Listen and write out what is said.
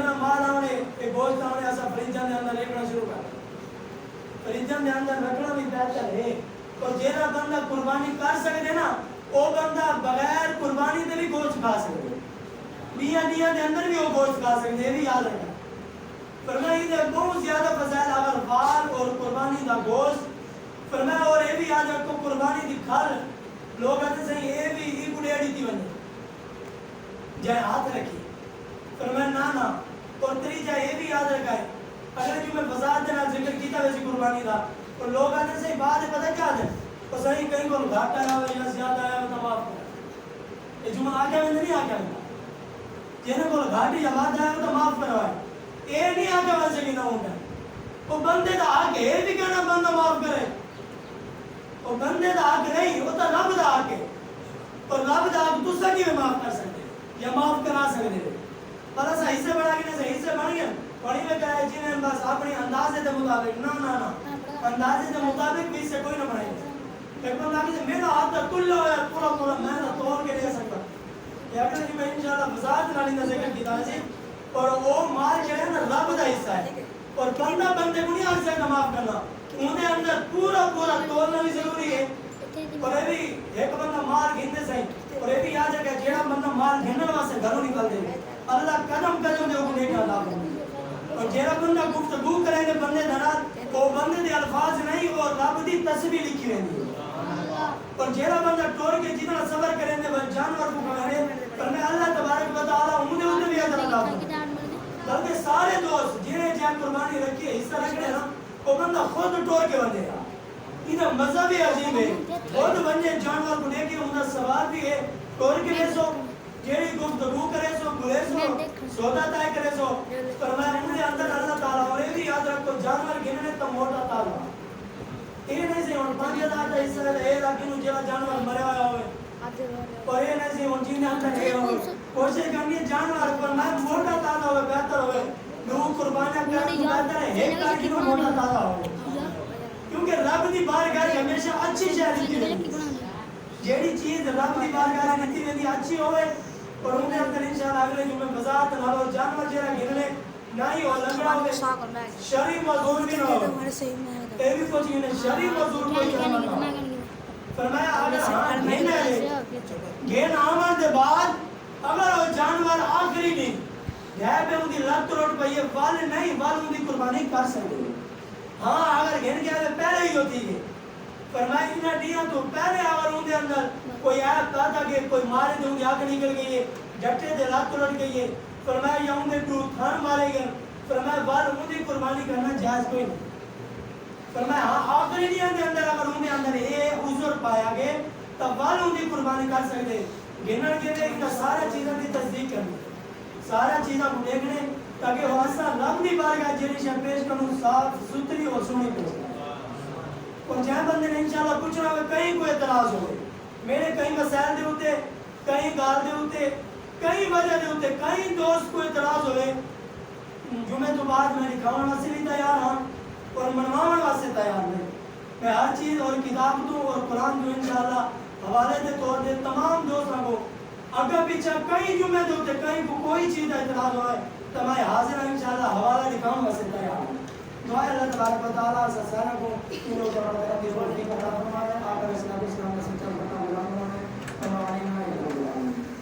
جنا مال آنے ایک گوشت آنے ایسا فریجان دے اندر رکھنا شروع کر فریجان دے اندر رکھنا بھی بہتر ہے اور جینا بندہ قربانی کر سکتے نا وہ بندہ بغیر قربانی دے بھی گوشت کھا سکتے دیاں دے اندر بھی وہ گوشت کھا سکتے یہ بھی یاد رکھنا فرمائی دے بہت زیادہ فضائل اگر وال اور قربانی دا گوشت فرمایا اور یہ بھی یاد رکھو قربانی دی کھل لوگ کہتے ہیں یہ بھی یہ گڑیڑی تھی بنے جائے ہاتھ رکھی فرمایا نا اور تریجہ یہ بھی یاد رکھا ہے اگر جو میں فضائل دے ذکر کیتا ویسی قربانی دا اور لوگ کہتے ہیں بعد پتہ کیا ہے تو صحیح کہیں کو گھاٹا آیا ہوا یا زیادہ آیا ہوا تو معاف کرا یہ جمعہ آگیا میں نہیں آگیا میں جنہیں کو گھاٹی یا بعد آیا ہوا تو معاف کروائے یہ نہیں آگیا میں سے نہ ہوگا وہ بندے دا آگے یہ بھی کہنا بندہ معاف کرے وہ بندے دا آگے نہیں وہ تو رب دا آگے اور رب دا آگے تو سکی میں معاف کر سکتے یا معاف کرا سکتے بلا صحیح سے بڑھا گیا صحیح سے بڑھ گیا بڑی میں کہا ہے جنہیں بس اپنی اندازے دے مطابق نا اندازے دے مطابق بھی سے کوئی نہ بڑھے ایک بندہ کہ میرا ہاتھ کل ہو یا پورا میں نہ توڑ کے دے سکتا یا اگر جی میں انشاءاللہ فضائل نالی کا ذکر کیتا ہے اور وہ مال جو ہے نا رب دا حصہ ہے اور بندہ بندے کو نہیں آگ سکتا معاف کرنا انہیں اندر پورا تولنا بھی ضروری ہے اور یہ بھی ایک بندہ مال گھننے سے اور یہ بھی یاد ہے کہ جیڑا بندہ مال گھننے واسے گھروں نکل دے اللہ قدم دے وہ نیک عذاب ہے اور جیڑا بندہ گفتگو کریں گے بندے دھرات وہ بندے دے الفاظ نہیں اور رب دی تسبیح لکھی رہی ہے اور جیڑا بندہ ٹور کے جتنا صبر کریں گے وہ جانور کو کھانے پر میں اللہ تبارک و تعالی انہیں بھی عذاب عطا بلکہ سارے دوست جنہیں جہاں قربانی رکھی ہے حصہ رکھ رہے نا وہ بندہ خود ٹور کے بندے گا ادھر مزہ بھی عجیب ہے خود بندے جانور کو دیکھیں انہیں سوال بھی ہے ٹور کے لے سو جیڑی گفتگو کرے سو گلے سو سودا تائے کرے سو فرمایا انہیں اندر اللہ تعالیٰ اور یہ بھی یاد رکھو جانور گھننے تو موٹا تعالیٰ یہ نہیں سے ان 5000 کا حصہ ہے اے راکینو جیڑا جانور مرے ہویا ہوئے اور یہ نہیں سے ان جینے اندر ہے ہوئے کوشش کرنی ہے جانور پر میں موٹا تعالیٰ ہوئے بہتر ہوئے لوگ قربانیاں کرنے تو بہتر ہے ایک راکینو موٹا تعالیٰ ہوئے کیونکہ رب دی بارگاہ ہمیشہ اچھی شہری کی رہی جیڑی چیز رب دی بارگاہ رہتی رہتی اچھی ہوئے اور انہیں اندر انشاءاللہ اگلے جو میں وضاحت نہ ہو جانور جیڑا گھرنے نہ ہی ہو لگڑا ہوئے شرعی مزدور بھی نہ ہو اے بھی کچھ انہیں شرعی مزدور کوئی کرنا نہ ہو فرمایا اگر ہاں گھن ہے گھن آمن دے بعد اگر وہ جانور آخری نہیں گھر پہ ان کی لت روٹ پہ یہ وال نہیں وال ان کی قربانی کر سکتے ہاں اگر گھن گیا تو پہلے ہی ہوتی ہے فرمایا انہیں دیا تو پہلے اگر ان کے اندر کوئی عیب تھا کہ کوئی مارے دے ان کی آنکھ نکل گئی ہے ڈٹے دے لات لٹ گئی ہے فرمایا یا ان کے ٹو تھان مارے گئے فرمایا بال ان کی قربانی کرنا جائز کوئی نہیں فرمایا ہاں آخری دن کے اندر اگر ان کے اندر یہ عذر پایا گئے تب بال ان کی قربانی کر سکتے گنر کے لئے ان سارا چیزیں کی تصدیق کرنی سارا چیزیں کو دیکھنے تاکہ وہ ایسا رب دی بارگاہ جنہیں شاہ پیش کروں صاف ستری اور سنی پیش کروں اور جہاں بندے نے انشاءاللہ کچھ نہ ہوئے کہیں کوئی اعتراض ہوئے میرے کہیں مسائل دے ہوتے کہیں گال دے ہوتے کہیں وجہ دے ہوتے کہیں دوست کو اعتراض ہوئے جمعہ تو بعد میں لکھاؤں واسے بھی تیار ہوں اور منواؤں واسے تیار نہیں میں ہر چیز اور کتاب دوں اور قرآن دوں انشاءاللہ حوالے دے طور دے تمام دوستوں کو اگر پیچھا کہیں جمعہ دے ہوتے کہیں کو کوئی چیز اعتراض ہوئے تو میں حاضر انشاءاللہ حوالہ لکھاؤں واسے تیار ہوں دعائے اللہ تبارک و تعالیٰ سسانہ کو انہوں نے جمعہ کرنے کی روٹی کا فرمایا آخر اسلام کا سچا بتا غلام ہونے